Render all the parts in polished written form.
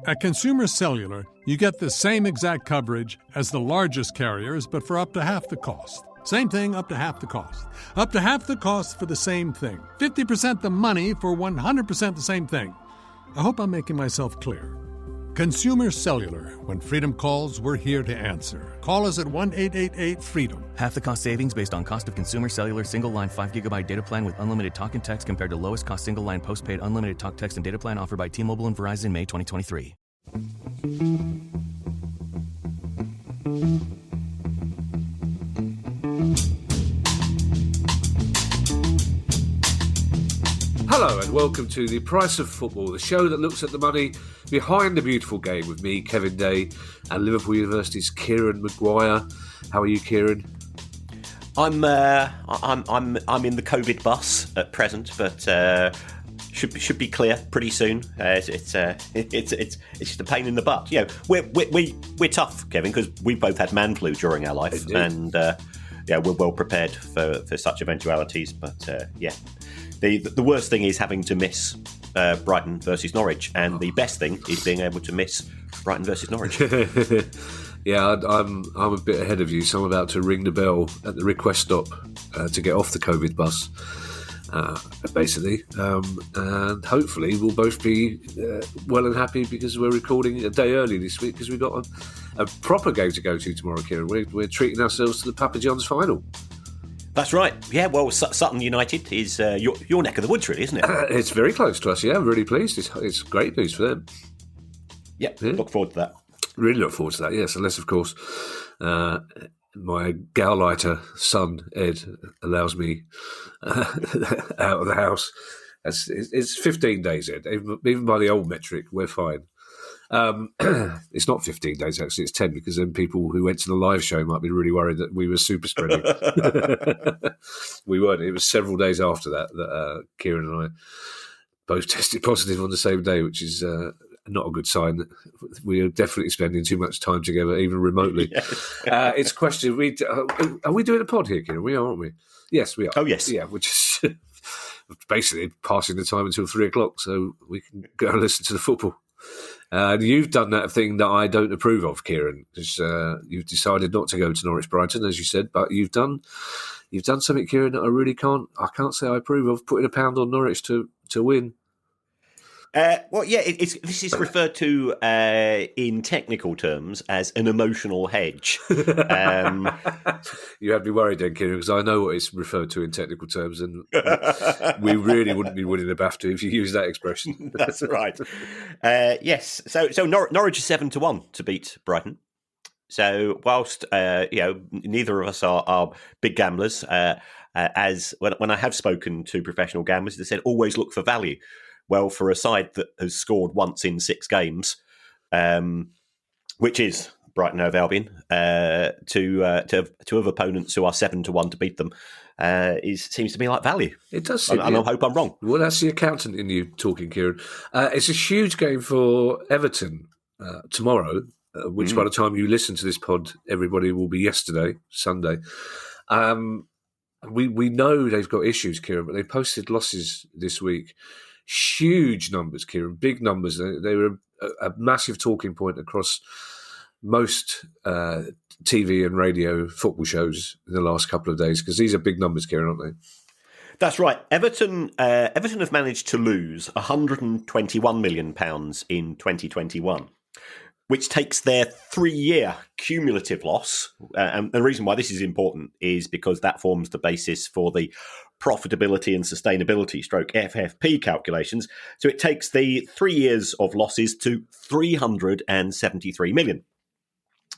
At Consumer Cellular, you get the same exact coverage as the largest carriers, but for up to half the cost. Same thing, up to half the cost. Up to half the cost for the same thing. 50% the money for 100% the same thing. I hope I'm making myself clear. Consumer Cellular. When freedom calls, we're here to answer. Call us at 1-888-FREEDOM. Half the cost savings based on cost of Consumer Cellular single-line 5GB data plan with unlimited talk and text compared to lowest cost single-line postpaid unlimited talk, text, and data plan offered by T-Mobile and Verizon May 2023. Hello and welcome to The Price of Football, the show that looks at the money behind the beautiful game with me, Kevin Day, and Liverpool University's Kieran Maguire. How are you, Kieran? I'm in the COVID bus at present, but should be clear pretty soon. It's just a pain in the butt. You know, we're tough, Kevin, because we both had man flu during our life, Indeed. and we're well prepared for such eventualities. But the worst thing is having to miss Brighton versus Norwich, and the best thing is being able to miss Brighton versus Norwich. Yeah, I'm a bit ahead of you, so I'm about to ring the bell at the request stop to get off the COVID bus, basically. And hopefully we'll both be well and happy because we're recording a day early this week because we've got a proper game to go to tomorrow, Kieran. We're treating ourselves to the Papa John's final. That's right. Yeah, well, Sutton United is your neck of the woods, really, isn't it? It's very close to us, yeah. I'm really pleased. It's great news for them. Yeah, look forward to that. Really look forward to that, yes. Unless, of course, my Gauleiter son, Ed, allows me out of the house. It's 15 days, Ed. Even by the old metric, we're fine. It's not 15 days, actually. It's 10, because then people who went to the live show might be really worried that we were super spreading. We weren't. It was several days after that Kieran and I both tested positive on the same day, which is not a good sign. We are definitely spending too much time together, even remotely. Yes. It's a question. Are we doing a pod here, Kieran? We are, aren't we? Yes, we are. Oh, yes. Yeah, we're just basically passing the time until 3 o'clock so we can go and listen to the football. And you've done that thing that I don't approve of, Kieran, because you've decided not to go to Norwich Brighton, as you said, but you've done something, Kieran, that I can't say I approve of, putting £1 on Norwich to win. This is referred to in technical terms as an emotional hedge. You had me worried then, Kieran, because I know what it's referred to in technical terms, and we really wouldn't be winning the BAFTA if you use that expression. That's right. Yes. So Norwich is 7-1 to beat Brighton. So whilst neither of us are big gamblers, as when I have spoken to professional gamblers, they said always look for value. Well, for a side that has scored once in 6 games, which is Brighton Hove Albion, to have opponents who are 7-1 to beat them, seems to me like value. It does seem. And I hope I'm wrong. Well, that's the accountant in you talking, Kieran. It's a huge game for Everton tomorrow, which by the time you listen to this pod, everybody will be yesterday, Sunday. We know they've got issues, Kieran, but they posted losses this week. Huge numbers, Kieran, big numbers. They were a massive talking point across most TV and radio football shows in the last couple of days, because these are big numbers, Kieran, aren't they? That's right. Everton have managed to lose £121 million in 2021, which takes their 3-year cumulative loss. And the reason why this is important is because that forms the basis for the profitability and sustainability (FFP) calculations. So it takes the 3 years of losses to 373 million.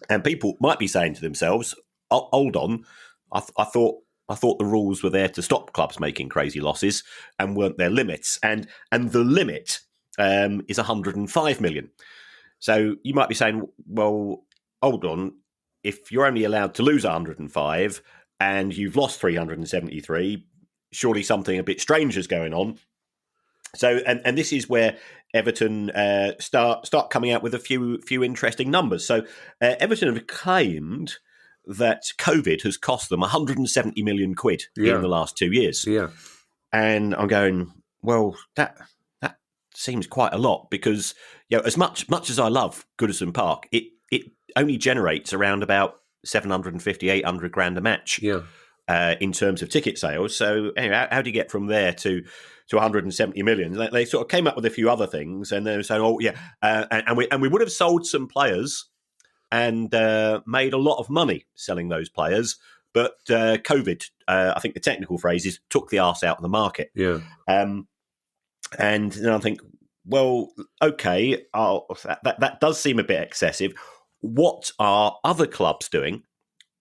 And people might be saying to themselves, hold on, I thought the rules were there to stop clubs making crazy losses, and weren't there limits? And the limit is 105 million. So you might be saying, well, hold on, if you're only allowed to lose 105 and you've lost 373, surely something a bit strange is going on. So, and this is where Everton start coming out with a few interesting numbers. So Everton have claimed that COVID has cost them 170 million quid in the last 2 years. Yeah. And I'm going, well, that seems quite a lot because as much as I love Goodison Park, it only generates around about 750, 800 grand a match in terms of ticket sales. So anyway, how do you get from there to 170 million? They sort of came up with a few other things, and they were saying, and we would have sold some players and made a lot of money selling those players, but COVID, I think the technical phrase is, took the arse out of the market. Yeah. And then I think, well, okay, that does seem a bit excessive. What are other clubs doing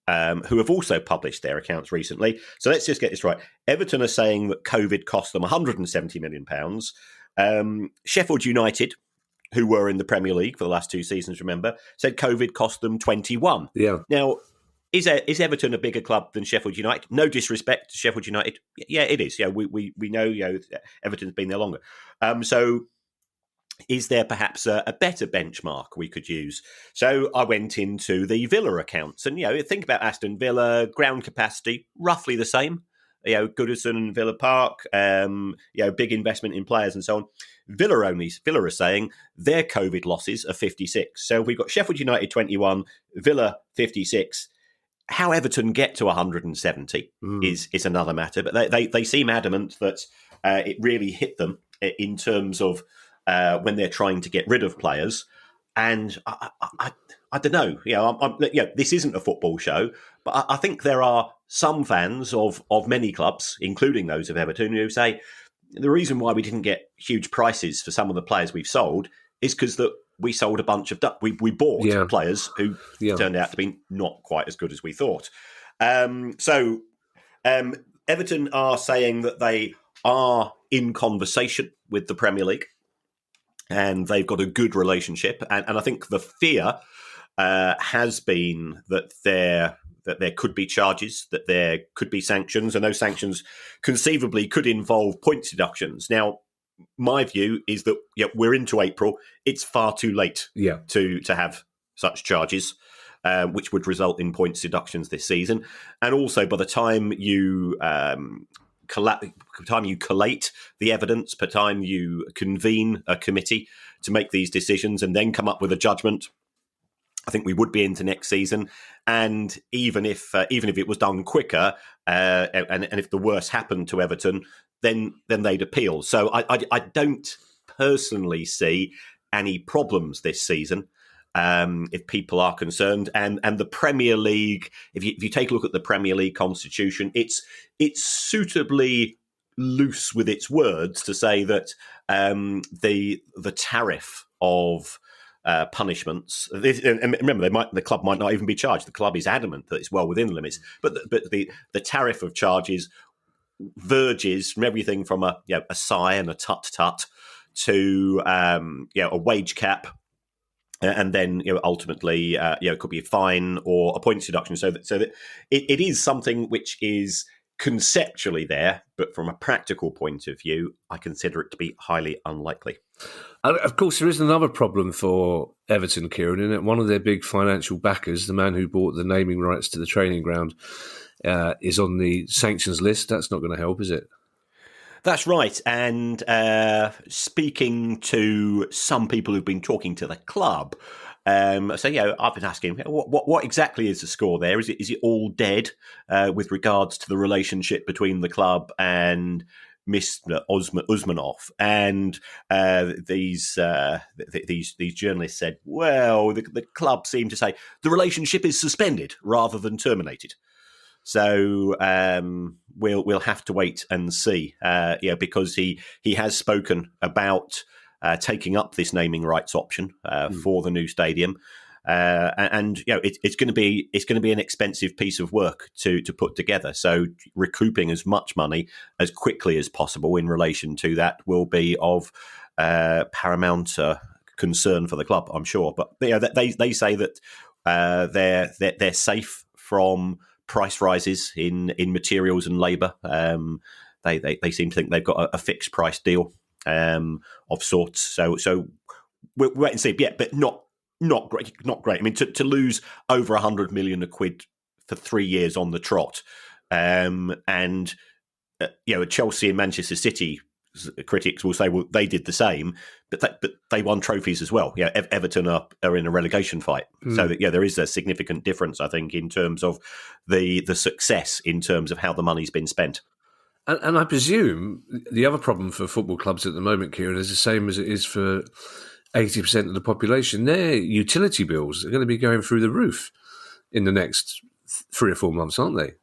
who have also published their accounts recently? So let's just get this right. Everton are saying that COVID cost them £170 million. Sheffield United, who were in the Premier League for the last 2 seasons, remember, said COVID cost them 21. Yeah. Now, is Everton a bigger club than Sheffield United? No disrespect to Sheffield United. Yeah, it is. Yeah, we know Everton's been there longer. So is there perhaps a better benchmark we could use? So I went into the Villa accounts, and think about Aston Villa, ground capacity roughly the same. Goodison and Villa Park, big investment in players and so on. Villa are saying their COVID losses are 56. So we've got Sheffield United 21, Villa 56. How Everton get to 170 is another matter, but they seem adamant that it really hit them in terms of when they're trying to get rid of players. And I don't know. This isn't a football show, but I think there are some fans of many clubs, including those of Everton, who say the reason why we didn't get huge prices for some of the players we've sold is because that we sold a bunch of we bought players who turned out to be not quite as good as we thought. So Everton are saying that they are in conversation with the Premier League, and they've got a good relationship. And I think the fear has been that there could be charges, that there could be sanctions, and those sanctions conceivably could involve points deductions. Now, my view is that we're into April. It's far too late to have such charges, which would result in points deductions this season. And also, by the time you collate the evidence, per time you convene a committee to make these decisions and then come up with a judgment, I think we would be into next season. And even if it was done quicker, and if the worst happened to Everton, then they'd appeal. So I don't personally see any problems this season, if people are concerned. And the Premier League, if you take a look at the Premier League constitution, it's suitably loose with its words to say that the tariff of punishments. And remember, the club might not even be charged. The club is adamant that it's well within the limits, but the tariff of charges verges from everything from a sigh and a tut to a wage cap, and then ultimately it could be a fine or a points deduction. So that it is something which is conceptually there, but from a practical point of view, I consider it to be highly unlikely. And of course, there is another problem for Everton, Kieran, in that one of their big financial backers, the man who bought the naming rights to the training ground, is on the sanctions list. That's not going to help, is it? That's right. And speaking to some people who've been talking to the club, I've been asking, what exactly is the score there? Is it all dead with regards to the relationship between the club and Mr. Usmanov? And these journalists said, well, the club seemed to say the relationship is suspended rather than terminated. So we'll have to wait and see, because he has spoken about taking up this naming rights option for the new stadium, and it's going to be an expensive piece of work to put together. So recouping as much money as quickly as possible in relation to that will be of paramount concern for the club, I'm sure. But they say that they're safe from price rises in materials and labour. They seem to think they've got a fixed price deal of sorts. So we'll wait and see. Yeah, but not great. Not great. I mean, to lose over 100 million quid for 3 years on the trot, and Chelsea and Manchester City critics will say, well, they did the same, but they won trophies as well. Yeah, Everton are in a relegation fight, so that, there is a significant difference, I think, in terms of the success in terms of how the money's been spent. And I presume the other problem for football clubs at the moment, Kieran, is the same as it is for 80% of the population. Their utility bills are going to be going through the roof in the next 3 or 4 months, aren't they?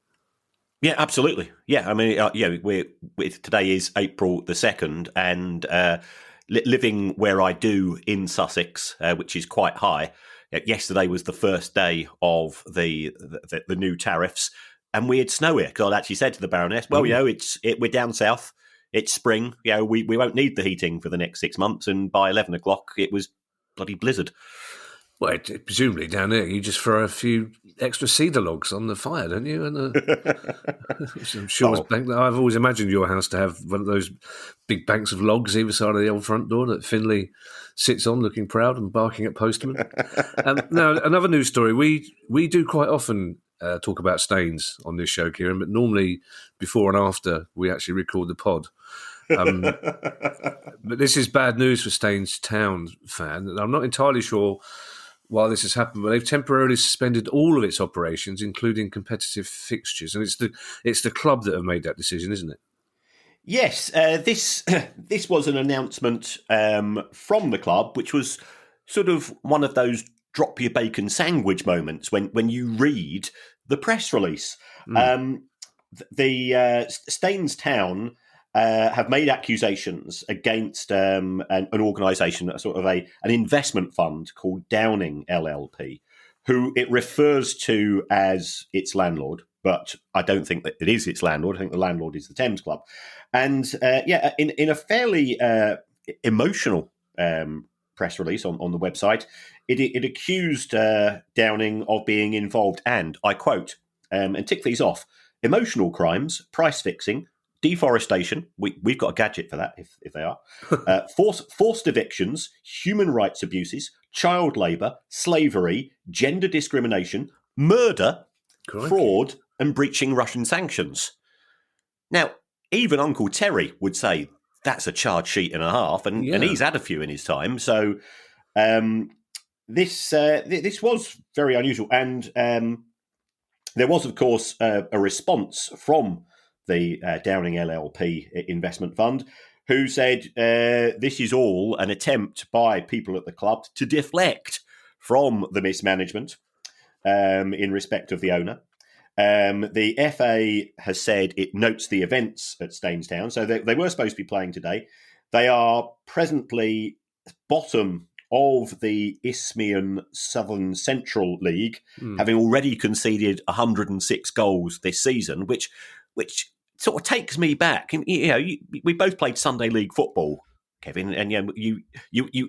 Yeah, absolutely. Yeah, I mean, we're today is April the 2nd, and living where I do in Sussex, which is quite high. Yesterday was the first day of the new tariffs, and we had snow here. Because I'd actually said to the Baroness, "Well, we're down south. It's spring. We won't need the heating for the next 6 months." And by 11 o'clock, it was bloody blizzard. Well, presumably down there, you just throw a few extra cedar logs on the fire, don't you? And I'm sure I've always imagined your house to have one of those big banks of logs either side of the old front door that Finlay sits on, looking proud and barking at postmen. Now, another news story. We do quite often talk about Staines on this show, Kieran, but normally before and after we actually record the pod. But this is bad news for Staines Town fan. I'm not entirely sure why this has happened, but they've temporarily suspended all of its operations, including competitive fixtures. And it's the club that have made that decision, isn't it? Yes, this was an announcement from the club, which was sort of one of those drop your bacon sandwich moments when you read the press release. The Staines Town have made accusations against an organisation, an investment fund called Downing LLP, who it refers to as its landlord, but I don't think that it is its landlord. I think the landlord is the Thames Club. And in a fairly emotional press release on the website, it accused Downing of being involved, and I quote, and tick these off: emotional crimes, price fixing, deforestation, we've got a gadget for that if they are, forced evictions, human rights abuses, child labour, slavery, gender discrimination, murder, fraud, and breaching Russian sanctions. Now, even Uncle Terry would say that's a charge sheet and a half, and he's had a few in his time. So this was very unusual, and there was, of course, a response from the Downing LLP investment fund, who said this is all an attempt by people at the club to deflect from the mismanagement in respect of the owner. The FA has said it notes the events at Staines Town, so they were supposed to be playing today. They are presently bottom of the Isthmian Southern Central League, having already conceded 106 goals this season, which sort of takes me back. We both played Sunday League football, Kevin, and you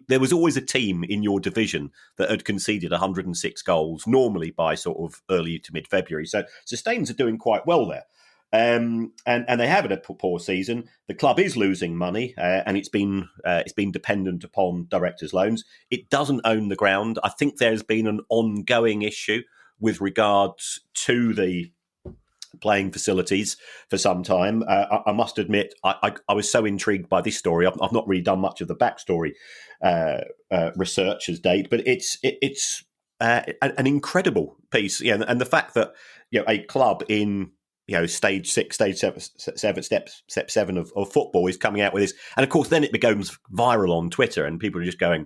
there was always a team in your division that had conceded 106 goals, normally by sort of early to mid-February. So Staines are doing quite well there. And they have had a poor season. The club is losing money, and it's been dependent upon directors' loans. It doesn't own the ground. I think there's been an ongoing issue with regards to the playing facilities for some time. I must admit, I was so intrigued by this story. I've not really done much of the backstory research as date, but it's an incredible piece. Yeah, and the fact that a club in stage 6, stage 7, step 7 of football is coming out with this, and of course then it becomes viral on Twitter, and people are just going,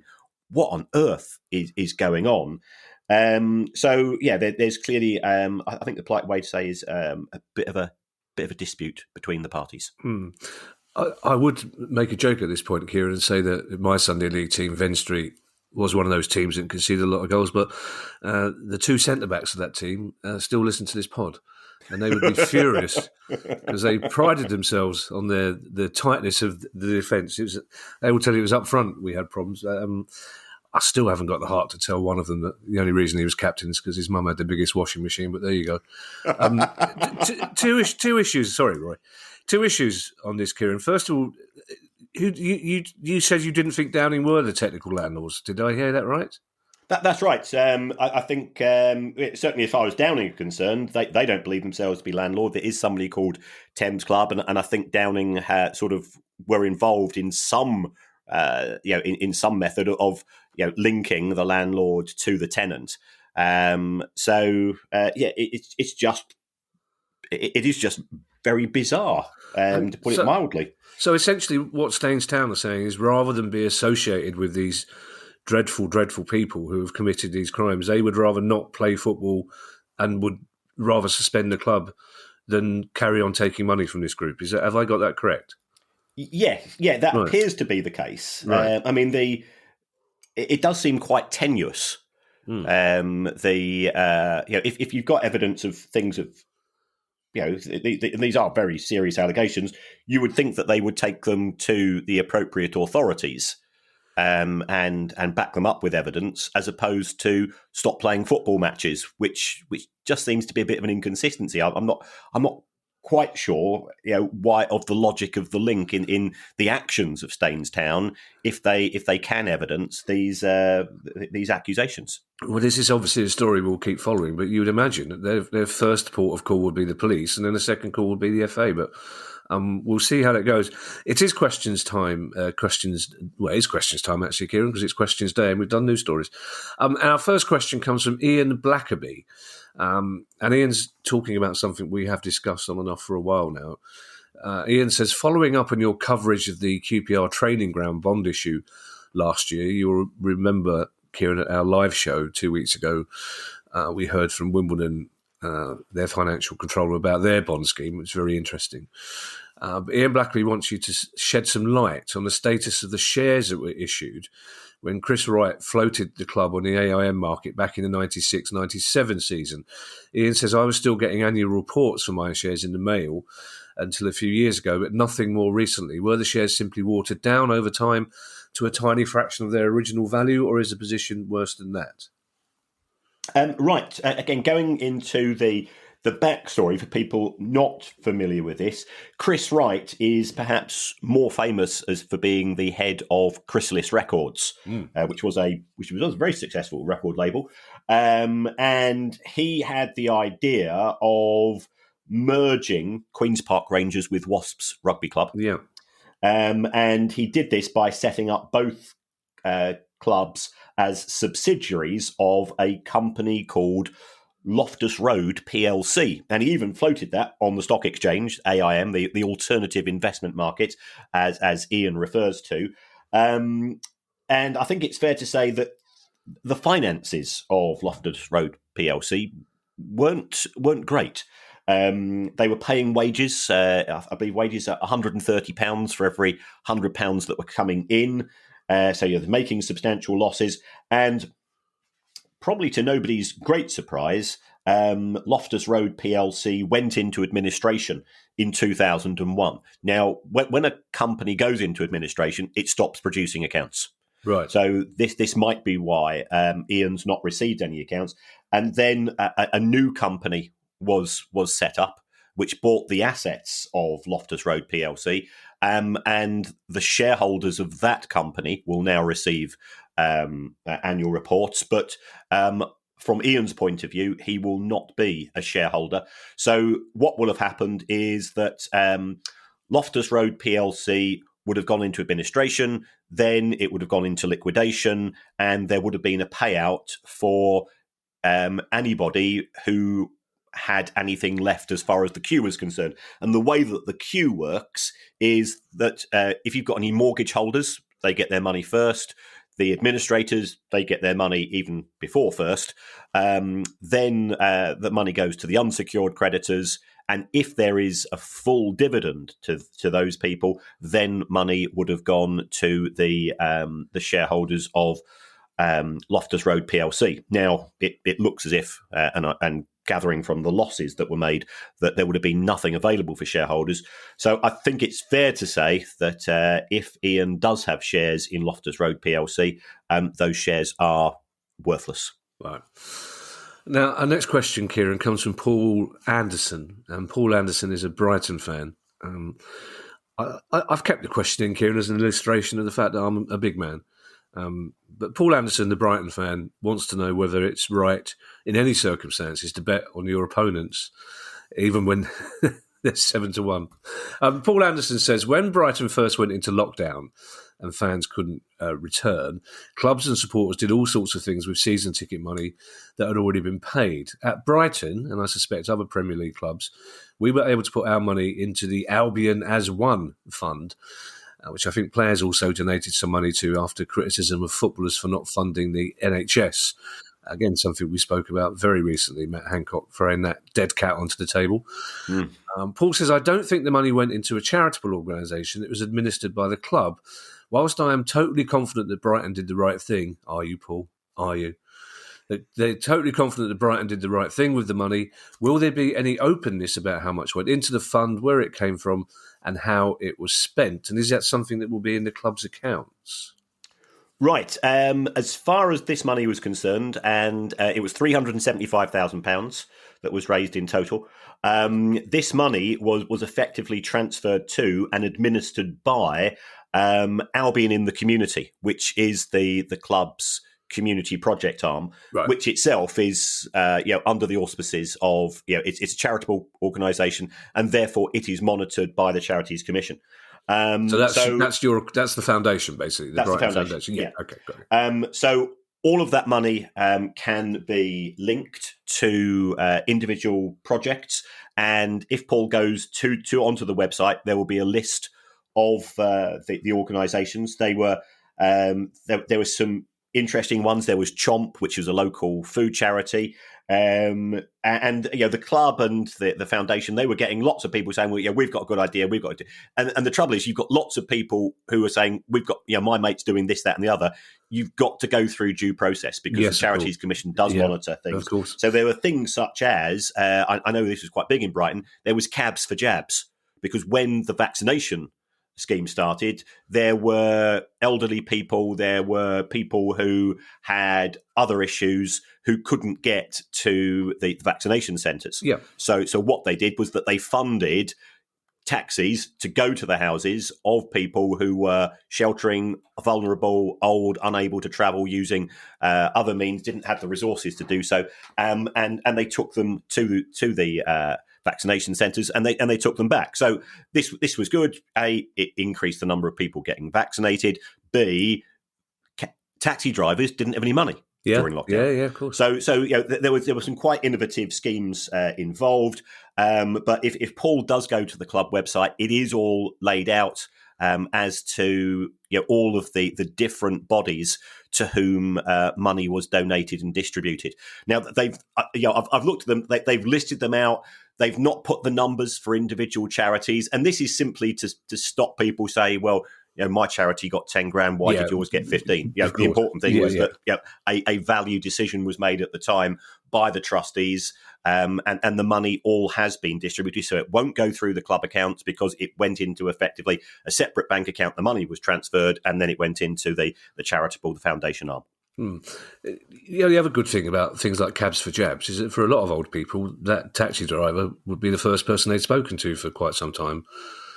"What on earth is going on?" There's clearly, I think the polite way to say is a bit of a dispute between the parties. I would make a joke at this point, Kieran, and say that my Sunday League team, Venn Street, was one of those teams that conceded a lot of goals, but the two centre-backs of that team still listen to this pod, and they would be furious because they prided themselves on the tightness of the defence. They will tell you it was up front we had problems. I still haven't got the heart to tell one of them that the only reason he was captain is because his mum had the biggest washing machine, but there you go. Two issues. Sorry, Roy. Two issues on this, Kieran. First of all, you said you didn't think Downing were the technical landlords. Did I hear that right? That's right. I think certainly as far as Downing are concerned, they don't believe themselves to be landlord. There is somebody called Thames Club, and I think Downing sort of were involved in some, in some method of linking the landlord to the tenant. It is just very bizarre, to put it mildly. So essentially, what Staines Town are saying is, rather than be associated with these dreadful, dreadful people who have committed these crimes, they would rather not play football and would rather suspend the club than carry on taking money from this group. Have I got that correct? Yeah, that appears to be the case. Right. It does seem quite tenuous. If you've got evidence of things of, these are very serious allegations, you would think that they would take them to the appropriate authorities and back them up with evidence, as opposed to stop playing football matches, which just seems to be a bit of an inconsistency. I'm not quite sure, why, of the logic of the link in the actions of Staines Town, if they can evidence these accusations. Well, this is obviously a story we'll keep following, but you would imagine that their first port of call would be the police, and then the second call would be the FA. But we'll see how that goes. It is questions time. It's questions time actually, Kieran, because it's questions day, and we've done news stories. And our first question comes from Ian Blackerby. And Ian's talking about something we have discussed on and off for a while now. Ian says, following up on your coverage of the QPR training ground bond issue last year, you'll remember, Kieran, at our live show 2 weeks ago, we heard from Wimbledon, their financial controller, about their bond scheme. It was very interesting. But Ian Blackley wants you to shed some light on the status of the shares that were issued when Chris Wright floated the club on the AIM market back in the 96-97 season. Ian says, I was still getting annual reports for my shares in the mail until a few years ago, but nothing more recently. Were the shares simply watered down over time to a tiny fraction of their original value, or is the position worse than that? Right. Again, going into the backstory for people not familiar with this, Chris Wright is perhaps more famous for being the head of Chrysalis Records, which was a very successful record label, and he had the idea of merging Queen's Park Rangers with Wasps Rugby Club. Yeah, and he did this by setting up both clubs as subsidiaries of a company called Loftus Road PLC, and he even floated that on the stock exchange, AIM, the alternative investment market, as Ian refers to. And I think it's fair to say that the finances of Loftus Road PLC weren't great. They were paying wages, I believe wages at £130 for every £100 that were coming in. So you're making substantial losses, and probably to nobody's great surprise, Loftus Road PLC went into administration in 2001. Now, when a company goes into administration, it stops producing accounts. Right. So this might be why Ian's not received any accounts. And then a new company was set up, which bought the assets of Loftus Road PLC, and the shareholders of that company will now receive annual reports. But from Ian's point of view, he will not be a shareholder. So what will have happened is that Loftus Road PLC would have gone into administration, then it would have gone into liquidation, and there would have been a payout for anybody who had anything left as far as the queue was concerned. And the way that the queue works is that if you've got any mortgage holders, they get their money first. The administrators, they get their money even before first. Then the money goes to the unsecured creditors. And if there is a full dividend to those people, then money would have gone to the shareholders of Loftus Road PLC. Now, it looks as if, and gathering from the losses that were made, that there would have been nothing available for shareholders. So I think it's fair to say that if Ian does have shares in Loftus Road PLC, those shares are worthless. Right. Now, our next question, Kieran, comes from Paul Anderson. And Paul Anderson is a Brighton fan. I've kept the question in, Kieran, as an illustration of the fact that I'm a big man. But Paul Anderson, the Brighton fan, wants to know whether it's right in any circumstances to bet on your opponents, even when There's 7-1. Paul Anderson says, when Brighton first went into lockdown and fans couldn't return, clubs and supporters did all sorts of things with season ticket money that had already been paid. At Brighton, and I suspect other Premier League clubs, we were able to put our money into the Albion as One fund, which I think players also donated some money to after criticism of footballers for not funding the NHS. Again, something we spoke about very recently, Matt Hancock throwing that dead cat onto the table. Paul says, I don't think the money went into a charitable organisation. It was administered by the club. Whilst I am totally confident that Brighton did the right thing, are you, Paul? Are you? They're totally confident that Brighton did the right thing with the money. Will there be any openness about how much went into the fund, where it came from, and how it was spent? And is that something that will be in the club's accounts? Right. As far as this money was concerned, and it was £375,000 that was raised in total, this money was effectively transferred to and administered by Albion in the Community, which is the club's community project arm, right, which itself is under the auspices of it's a charitable organisation, and therefore it is monitored by the Charities Commission. So that's the foundation, basically. That's the foundation. Yeah. Okay. Got it. So all of that money can be linked to individual projects, and if Paul goes to onto the website, there will be a list of the organisations. They were there was some interesting ones. There was Chomp, which was a local food charity. And the club and the foundation, they were getting lots of people saying, well, we've got a good idea, we've got and the trouble is you've got lots of people who are saying, we've got, my mate's doing this, that and the other. You've got to go through due process because the Charities Commission does monitor things. Of course. So there were things such as, I know this was quite big in Brighton, there was cabs for jabs, because when the vaccination scheme started, there were elderly people, there were people who had other issues who couldn't get to the vaccination centres. Yeah. So what they did was that they funded taxis to go to the houses of people who were sheltering, vulnerable, old, unable to travel, using other means, didn't have the resources to do so, and they took them to the vaccination centres, and they took them back. So this was good. A, it increased the number of people getting vaccinated. B, taxi drivers didn't have any money during lockdown. Yeah, of course. So there were some quite innovative schemes involved. But if Paul does go to the club website, it is all laid out as to all of the different bodies to whom money was donated and distributed. Now I've looked at them. They've listed them out. They've not put the numbers for individual charities, and this is simply to stop people say, well, my charity got 10 grand. Why did yours get 15? The important thing was that a value decision was made at the time by the trustees, and the money all has been distributed. So it won't go through the club accounts because it went into effectively a separate bank account. The money was transferred, and then it went into the foundation arm. The other good thing about things like cabs for jabs is that for a lot of old people, that taxi driver would be the first person they'd spoken to for quite some time.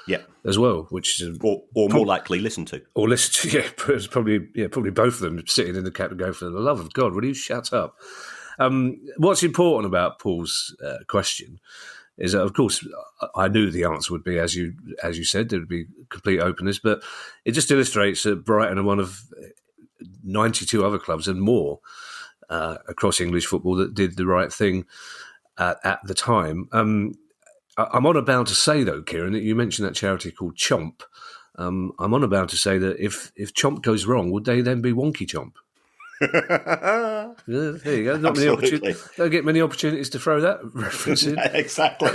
Yeah, as well, which is or more likely listen to, it's probably both of them sitting in the cab and go, for the love of God, will you shut up? What's important about Paul's question is that, of course, I knew the answer would be as you said, there would be complete openness, but it just illustrates that Brighton are one of 92 other clubs and more across English football that did the right thing at the time. I'm on about to say, though, Kieran, that you mentioned that charity called Chomp. I'm on about to say that if Chomp goes wrong, would they then be Wonky Chomp? There you go. Don't get many opportunities to throw that reference in. Exactly.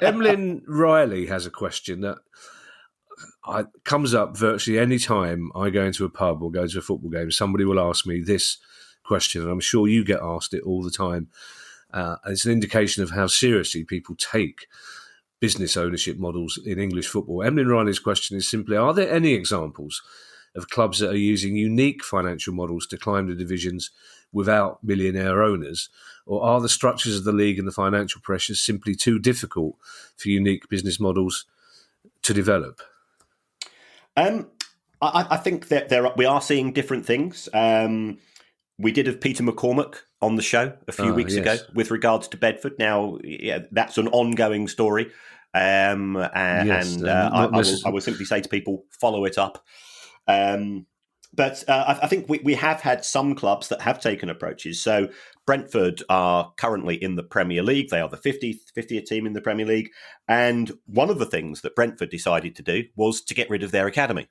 Emlyn Riley has a question that comes up virtually any time I go into a pub or go to a football game. Somebody will ask me this question, and I'm sure you get asked it all the time. It's an indication of how seriously people take business ownership models in English football. Emlyn Riley's question is simply, are there any examples of clubs that are using unique financial models to climb the divisions without millionaire owners? Or are the structures of the league and the financial pressures simply too difficult for unique business models to develop? I think that we are seeing different things. We did have Peter McCormack on the show a few weeks ago with regards to Bedford. Now, that's an ongoing story. I will simply say to people, follow it up. But I think we have had some clubs that have taken approaches. So Brentford are currently in the Premier League. They are the 50th team in the Premier League. And one of the things that Brentford decided to do was to get rid of their academy.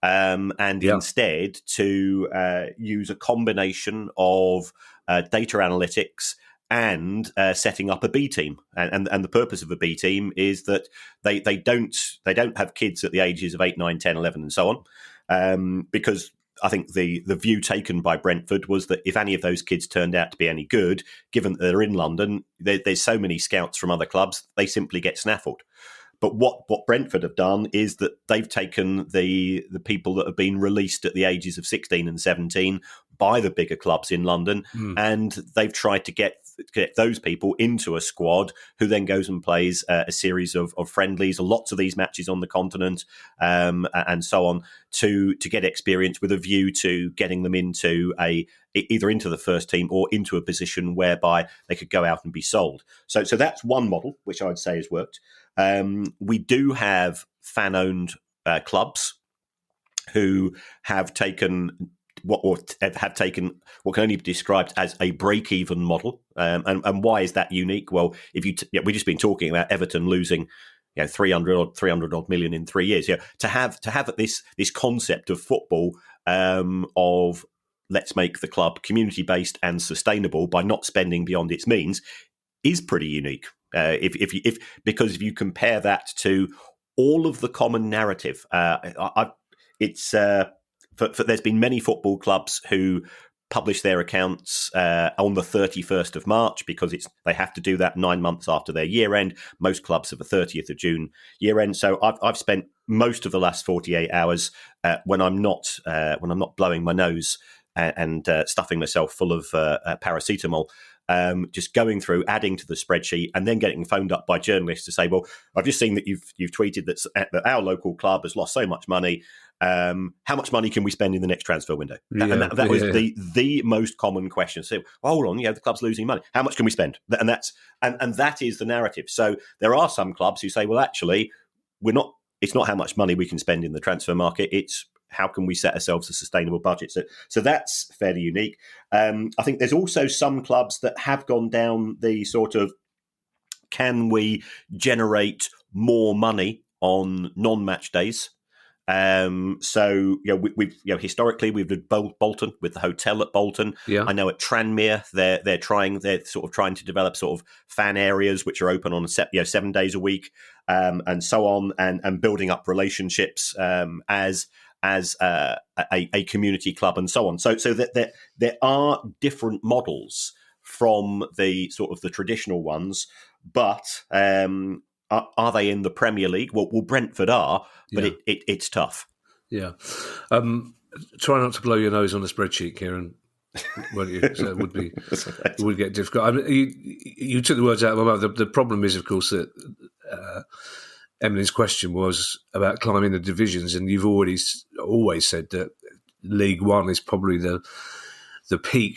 Instead to use a combination of data analytics and setting up a B team. And the purpose of a B team is that they don't have kids at the ages of 8, 9, 10, 11 and so on. Because I think the view taken by Brentford was that if any of those kids turned out to be any good, given that they're in London, there's so many scouts from other clubs, they simply get snaffled. But what Brentford have done is that they've taken the people that have been released at the ages of 16 and 17 by the bigger clubs in London, and they've tried to get those people into a squad who then goes and plays a series of friendlies, lots of these matches on the continent, and so on, to get experience with a view to getting them into either into the first team or into a position whereby they could go out and be sold. So that's one model which I would say has worked. We do have fan-owned clubs who have taken what can only be described as a break-even model. And why is that unique? Well, we've just been talking about Everton losing 300 odd million in 3 years. To have this concept of football of let's make the club community-based and sustainable by not spending beyond its means is pretty unique. Because if you compare that to all of the common narrative, there's been many football clubs who publish their accounts on the 31st of March because they have to do that 9 months after their year end. Most clubs have a 30th of June year end. So I've spent most of the last 48 hours when I'm not blowing my nose and stuffing myself full of paracetamol. Just going through, adding to the spreadsheet, and then getting phoned up by journalists to say, "Well, I've just seen that you've tweeted that our local club has lost so much money. How much money can we spend in the next transfer window?" That was the most common question. So, hold on, the club's losing money. How much can we spend? And that is the narrative. So there are some clubs who say, "Well, actually, it's not how much money we can spend in the transfer market. It's how can we set ourselves a sustainable budget?" So that's fairly unique. I think there's also some clubs that have gone down the sort of, can we generate more money on non-match days? We've historically we've done Bolton with the hotel at Bolton. Yeah. I know at Tranmere they're sort of trying to develop sort of fan areas which are open on 7 days a week, and so on, and building up relationships as a community club and so on. So that there are different models from the sort of the traditional ones, but are they in the Premier League? Well, Brentford are, but it's tough. Yeah. Try not to blow your nose on the spreadsheet, Kieran, won't you? So it would get difficult. I mean, you took the words out of my mouth. The problem is, of course, that Emily's question was about climbing the divisions, and you've always said that League One is probably the peak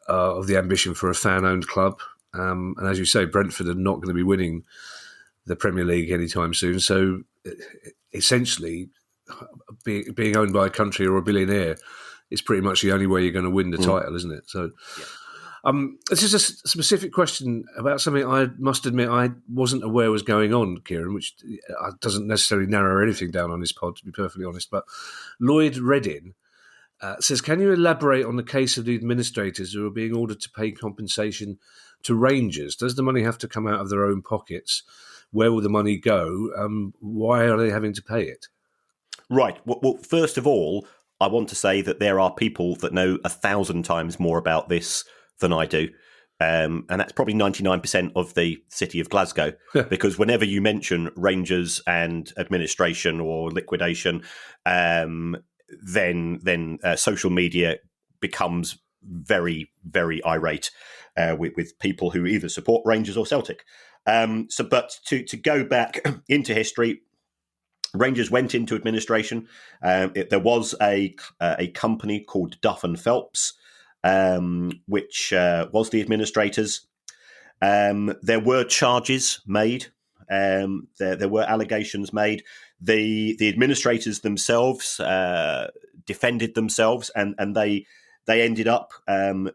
of the ambition for a fan-owned club. And as you say, Brentford are not going to be winning the Premier League anytime soon. So essentially, being owned by a country or a billionaire is pretty much the only way you're going to win the title, isn't it? So this is a specific question about something I must admit I wasn't aware was going on, Kieran, which doesn't necessarily narrow anything down on this pod, to be perfectly honest. But Lloyd Reddin says, can you elaborate on the case of the administrators who are being ordered to pay compensation to Rangers? Does the money have to come out of their own pockets? Where will the money go? Why are they having to pay it? Right. Well, first of all, I want to say that there are people that know 1,000 times more about this than I do. And that's probably 99% of the city of Glasgow, because whenever you mention Rangers and administration or liquidation, then social media becomes very, very irate with people who either support Rangers or Celtic. But to go back into history, Rangers went into administration. There was a company called Duff and Phelps, which was the administrators. There were charges made There were allegations made. The administrators themselves defended themselves, and they ended up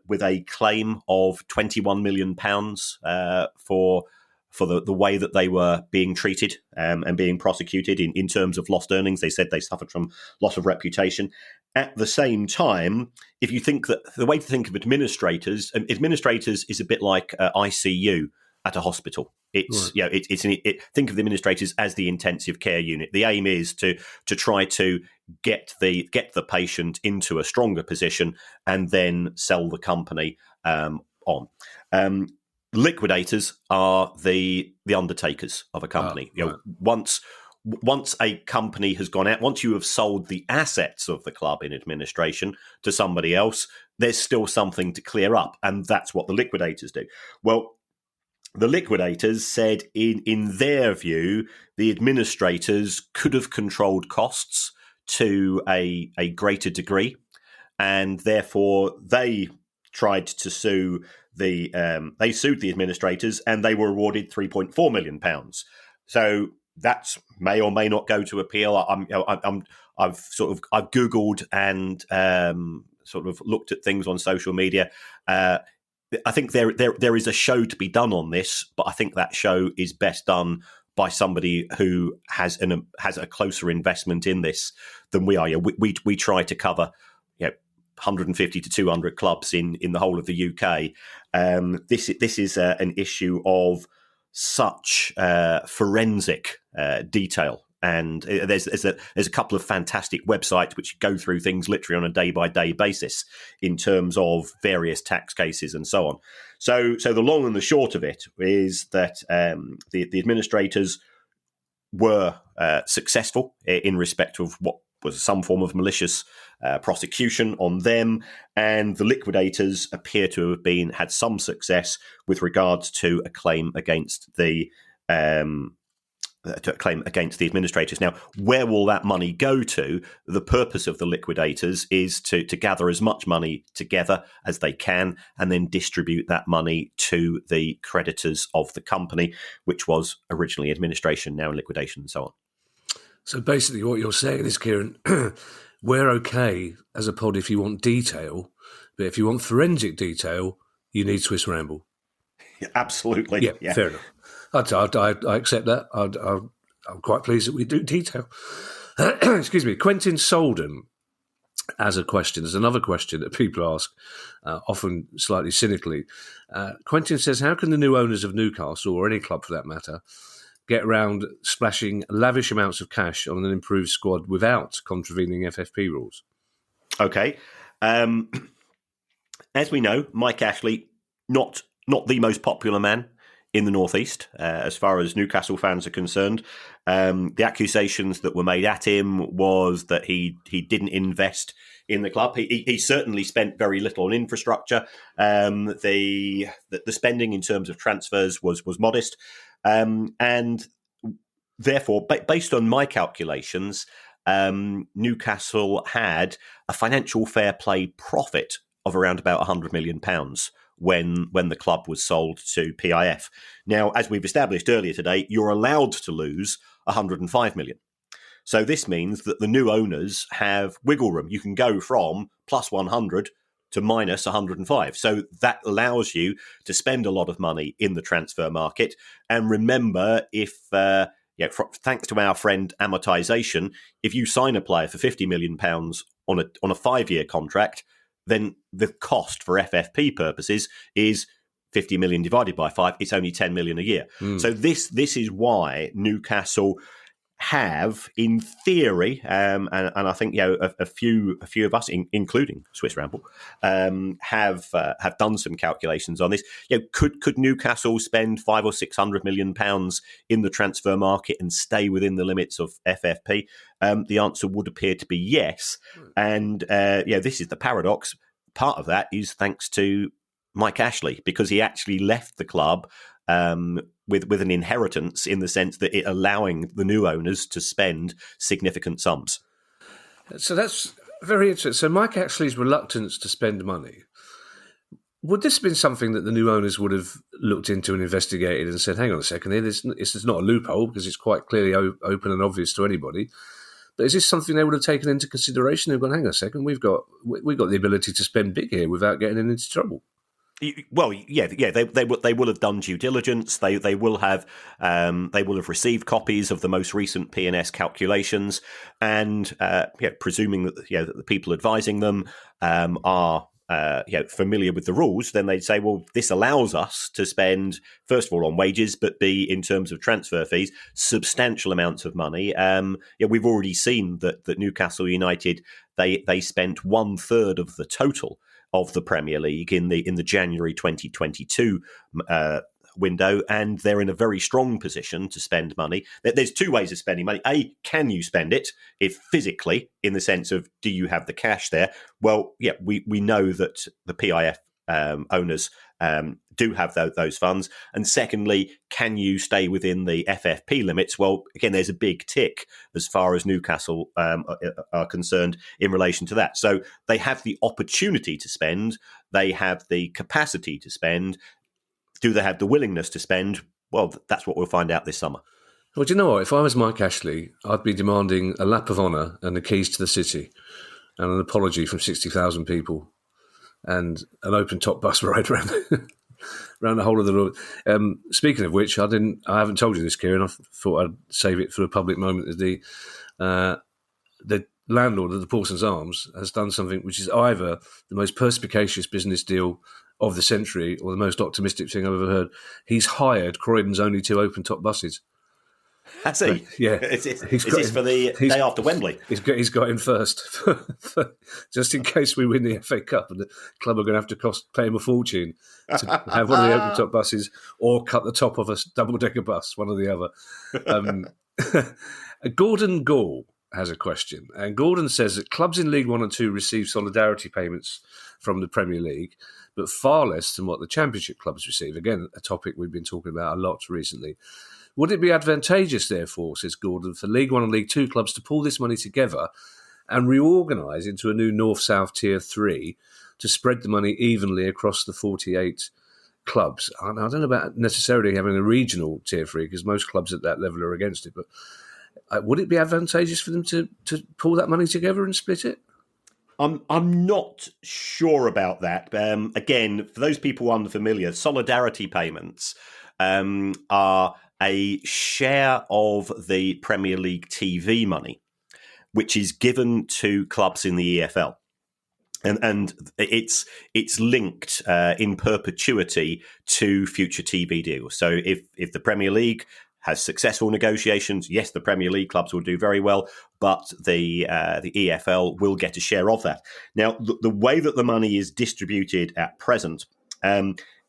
with a claim of £21 million for the way that they were being treated and being prosecuted in terms of lost earnings. They said they suffered from loss of reputation. At the same time, if you think that the way to think of administrators is a bit like ICU at a hospital. It's right. Think of the administrators as the intensive care unit. The aim is to try to get the patient into a stronger position and then sell the company on. Liquidators are the undertakers of a company. Right. Once a company has gone out, once you have sold the assets of the club in administration to somebody else, there's still something to clear up, and that's what the liquidators do. Well, the liquidators said in their view, the administrators could have controlled costs to a greater degree, and therefore they tried to sue they sued the administrators, and they were awarded £3.4 million. So that may or may not go to appeal. I've Googled and sort of looked at things on social media. I think there is a show to be done on this, but I think that show is best done by somebody who has a closer investment in this than we are. We try to cover 150 to 200 clubs in the whole of the UK. This is an issue of such forensic detail, and there's a couple of fantastic websites which go through things literally on a day-by-day basis in terms of various tax cases and so on. So the long and the short of it is that the administrators were successful in respect of what was some form of malicious prosecution on them, and the liquidators appear to have had some success with regards to a claim against the administrators. Now, where will that money go to? The purpose of the liquidators is to gather as much money together as they can and then distribute that money to the creditors of the company, which was originally administration, now liquidation, and so on. So basically what you're saying is, Kieran, we're okay as a pod if you want detail, but if you want forensic detail, you need Swiss Ramble. Yeah, absolutely. Yeah, fair enough. I accept that. I'm quite pleased that we do detail. Excuse me. Quentin Solden as a question. There's another question that people ask, often slightly cynically. Quentin says, how can the new owners of Newcastle, or any club for that matter, get around splashing lavish amounts of cash on an improved squad without contravening FFP rules? Okay. As we know, Mike Ashley, not the most popular man in the Northeast, as far as Newcastle fans are concerned. The accusations that were made at him was that he didn't invest in the club. He certainly spent very little on infrastructure. The spending in terms of transfers was modest. And therefore, based on my calculations, Newcastle had a financial fair play profit of around about £100 million when the club was sold to PIF. Now, as we've established earlier today, you're allowed to lose £105 million. So this means that the new owners have wiggle room. You can go from plus 100 to minus 105. So that allows you to spend a lot of money in the transfer market. And remember, thanks to our friend amortization, if you sign a player for £50 million on a 5-year contract, then the cost for FFP purposes is 50 million divided by 5. It's only 10 million a year. So this is why Newcastle have, in theory, and I think a few of us, including Swiss Ramble, have done some calculations on this. Could Newcastle spend £500 or £600 million in the transfer market and stay within the limits of FFP? The answer would appear to be yes. And this is the paradox. Part of that is thanks to Mike Ashley, because he actually left the club with an inheritance, in the sense that it allowing the new owners to spend significant sums. So that's very interesting. So Mike Ashley's reluctance to spend money, Would this have been something that the new owners would have looked into and investigated and said, hang on a second here, this is not a loophole because it's quite clearly open and obvious to anybody. But is this something they would have taken into consideration? They've gone, hang on a second, we've got the ability to spend big here without getting into trouble. Well, yeah, they will have done due diligence. They will have received copies of the most recent P&S calculations, and presuming that that the people advising them are familiar with the rules, then they'd say, well, this allows us to spend, first of all, on wages, but B, in terms of transfer fees, substantial amounts of money. We've already seen that Newcastle United, they spent 1/3 of the total of the Premier League in the January 2022 window, and they're in a very strong position to spend money. There's two ways of spending money. A, can you spend it? If physically, in the sense of, do you have the cash there? Well, yeah, we know that the PIF owners do have those funds. And secondly, can you stay within the FFP limits? Well, again, there's a big tick as far as Newcastle are concerned in relation to that. So they have the opportunity to spend. They have the capacity to spend. Do they have the willingness to spend? Well, that's what we'll find out this summer. Well, do you know what? If I was Mike Ashley, I'd be demanding a lap of honour and the keys to the city and an apology from 60,000 people and an open top bus ride around the whole of the road. Speaking of which, I haven't told you this, Kieran. I thought I'd save it for a public moment. The landlord of the Paulson's Arms has done something which is either the most perspicacious business deal of the century or the most optimistic thing I've ever heard. He's hired Croydon's only 2 open-top buses. Has he? Yeah. Is this for the day after Wembley? He's got in first, just in case we win the FA Cup, and the club are going to have to pay him a fortune to have one of the open-top buses or cut the top of a double-decker bus, one or the other. Gordon Gall has a question, and Gordon says that clubs in League 1 and 2 receive solidarity payments from the Premier League, but far less than what the Championship clubs receive. Again, a topic we've been talking about a lot recently. Would it be advantageous, therefore, says Gordon, for League 1 and League 2 clubs to pull this money together and reorganise into a new North-South Tier 3 to spread the money evenly across the 48 clubs? I don't know about necessarily having a regional Tier 3, because most clubs at that level are against it, but would it be advantageous for them to pull that money together and split it? I'm not sure about that. Again, for those people unfamiliar, solidarity payments are a share of the Premier League TV money, which is given to clubs in the EFL. And it's linked in perpetuity to future TV deals. So if the Premier League has successful negotiations, yes, the Premier League clubs will do very well, but the EFL will get a share of that. Now, the way that the money is distributed at present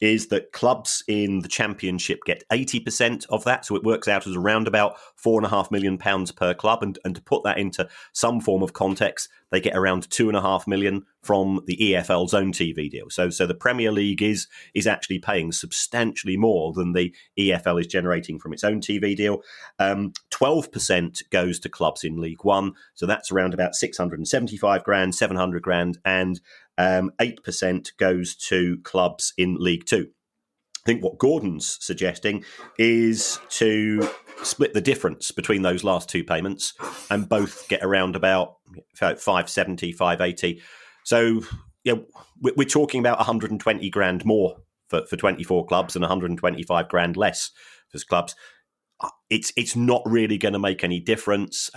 is that clubs in the Championship get 80% of that, so it works out as around about £4.5 million per club. And to put that into some form of context, they get around £2.5 million from the EFL's own TV deal. So the Premier League is actually paying substantially more than the EFL is generating from its own TV deal. 12% goes to clubs in League One, so that's around about 675 grand, 700 grand, and 8% goes to clubs in League Two. I think what Gordon's suggesting is to split the difference between those last two payments and both get around about 570, 580. So we're talking about 120 grand more for 24 clubs and 125 grand less for clubs. It's not really going to make any difference.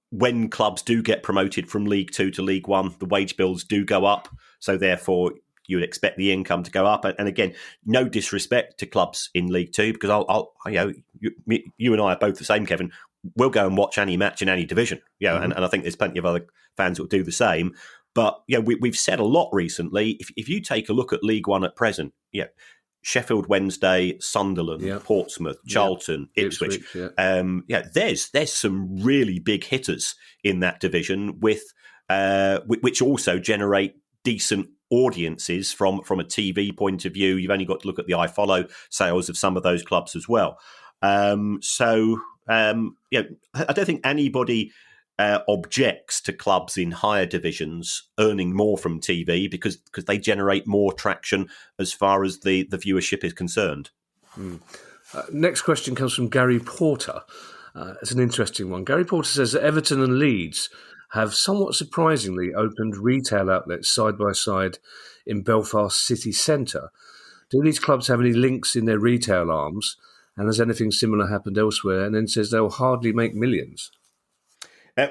When clubs do get promoted from League Two to League One, the wage bills do go up. So therefore, you would expect the income to go up. And again, no disrespect to clubs in League Two, because you and I are both the same, Kevin. We'll go and watch any match in any division, and I think there's plenty of other fans that will do the same. But we've said a lot recently. If you take a look at League One at present, Sheffield Wednesday, Sunderland, Portsmouth, Charlton, Ipswich. There's some really big hitters in that division which also generate decent audiences from a TV point of view. You've only got to look at the iFollow sales of some of those clubs as well. I don't think anybody objects to clubs in higher divisions earning more from TV because they generate more traction as far as the viewership is concerned. Next question comes from Gary Porter. It's an interesting one. Gary Porter says that Everton and Leeds have somewhat surprisingly opened retail outlets side by side in Belfast city centre. Do these clubs have any links in their retail arms? And has anything similar happened elsewhere? And then says they'll hardly make millions.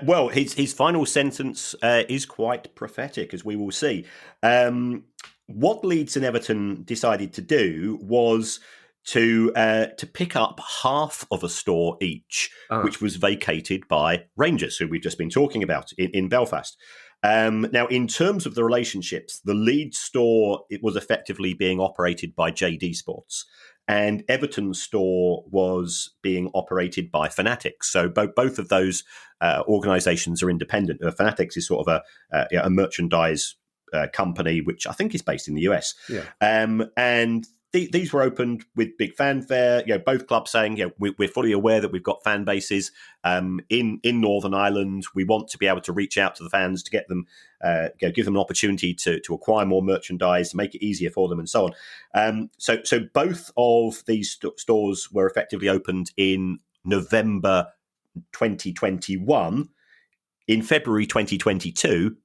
Well, his final sentence is quite prophetic, as we will see. What Leeds and Everton decided to do was to pick up half of a store each, which was vacated by Rangers, who we've just been talking about in Belfast. Now, in terms of the relationships, the Leeds store, it was effectively being operated by JD Sports, and Everton's store was being operated by Fanatics. So both of those organisations are independent. Fanatics is sort of a merchandise company, which I think is based in the US. Yeah. And these were opened with big fanfare. Both clubs saying, we're fully aware that we've got fan bases in Northern Ireland. We want to be able to reach out to the fans to get them, give them an opportunity to acquire more merchandise, to make it easier for them, and so on. So both of these stores were effectively opened in November 2021. In February 2022,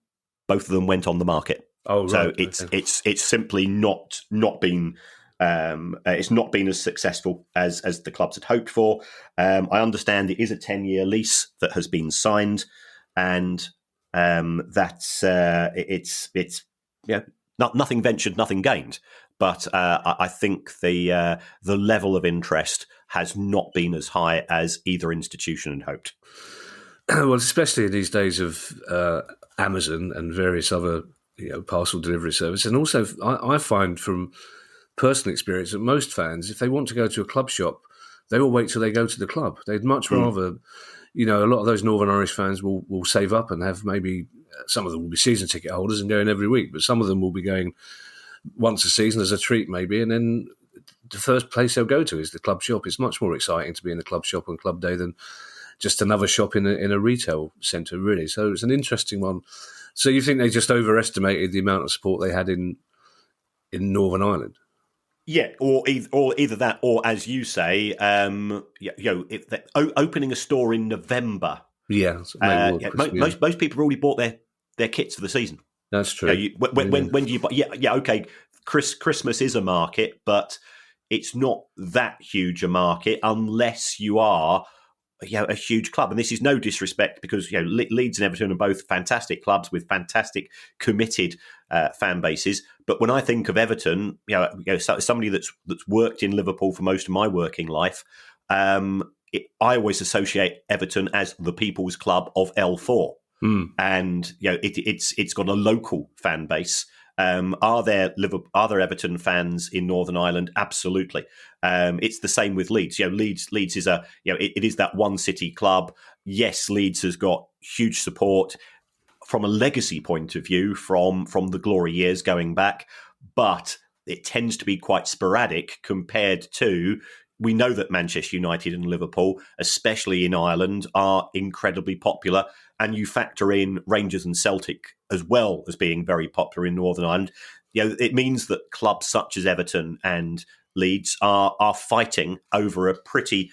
both of them went on the market. Oh, right. So it's simply not been. It's not been as successful as the clubs had hoped for. I understand it is a 10-year lease that has been signed, and that's nothing ventured, nothing gained. But I think the level of interest has not been as high as either institution had hoped. Well, especially in these days of Amazon and various other parcel delivery service, and also I find from personal experience that most fans, if they want to go to a club shop, they will wait till they go to the club. They'd much rather, a lot of those Northern Irish fans will save up and have maybe, some of them will be season ticket holders and going every week, but some of them will be going once a season as a treat maybe, and then the first place they'll go to is the club shop. It's much more exciting to be in the club shop on club day than just another shop in a retail centre, really. So it's an interesting one. So you think they just overestimated the amount of support they had in Northern Ireland? Yeah, or either that, or as you say, opening a store in November. Yeah, most people have already bought their kits for the season. That's true. When do you buy? Yeah, okay. Christmas is a market, but it's not that huge a market unless you are a huge club. And this is no disrespect because Leeds and Everton are both fantastic clubs with fantastic committed fan bases. But when I think of Everton, somebody that's worked in Liverpool for most of my working life, I always associate Everton as the people's club of L4, and it's got a local fan base. Are there Everton fans in Northern Ireland? Absolutely. It's the same with Leeds. Leeds is it is that one city club. Yes, Leeds has got huge support from a legacy point of view from the glory years going back, but it tends to be quite sporadic compared to. We know that Manchester United and Liverpool, especially in Ireland, are incredibly popular. And you factor in Rangers and Celtic as well as being very popular in Northern Ireland. It means that clubs such as Everton and Leeds are fighting over a pretty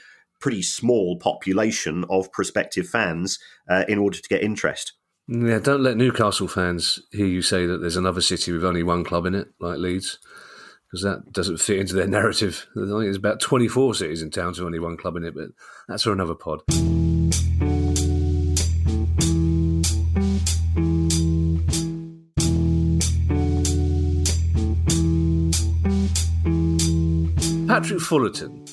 small population of prospective fans in order to get interest. Yeah, don't let Newcastle fans hear you say that there's another city with only one club in it, like Leeds, because that doesn't fit into their narrative. I think there's about 24 cities in town with only one club in it, but that's for another pod. Patrick Fullerton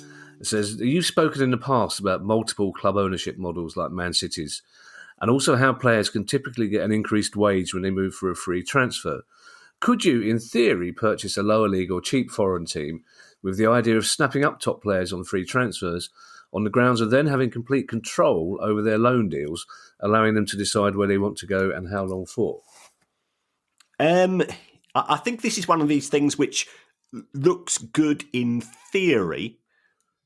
says, you've spoken in the past about multiple club ownership models like Man City's, and also how players can typically get an increased wage when they move for a free transfer. Could you, in theory, purchase a lower league or cheap foreign team with the idea of snapping up top players on free transfers on the grounds of then having complete control over their loan deals, allowing them to decide where they want to go and how long for? I think this is one of these things which looks good in theory,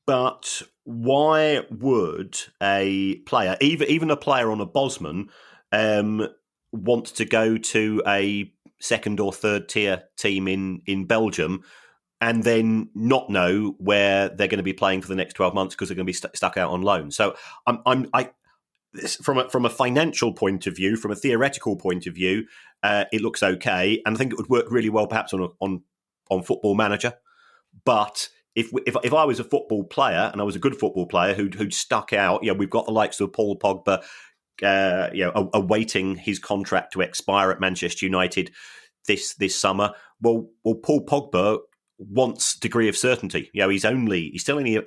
But why would a player, even a player on a Bosman, want to go to a second or third tier team in Belgium and then not know where they're going to be playing for the next 12 months because they're going to be stuck out on loan? So from a financial point of view, from a theoretical point of view, it looks okay, and I think it would work really well perhaps on Football Manager. But if I was a football player and I was a good football player who'd stuck out, we've got the likes of Paul Pogba, awaiting his contract to expire at Manchester United this summer. Well, Paul Pogba wants degree of certainty. He's still only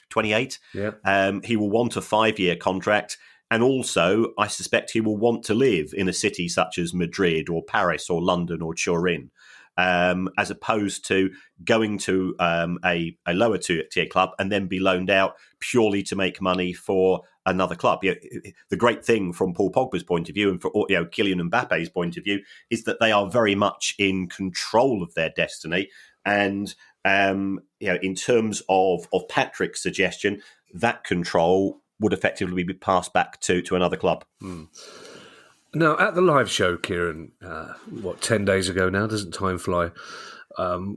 28. Yeah. He will want a 5-year contract. And also, I suspect he will want to live in a city such as Madrid or Paris or London or Turin, as opposed to going to a lower tier club and then be loaned out purely to make money for another club. The great thing from Paul Pogba's point of view and for Kylian Mbappe's point of view is that they are very much in control of their destiny. And in terms of Patrick's suggestion, that control would effectively be passed back to another club. Now, at the live show, Kieran, 10 days ago now, doesn't time fly?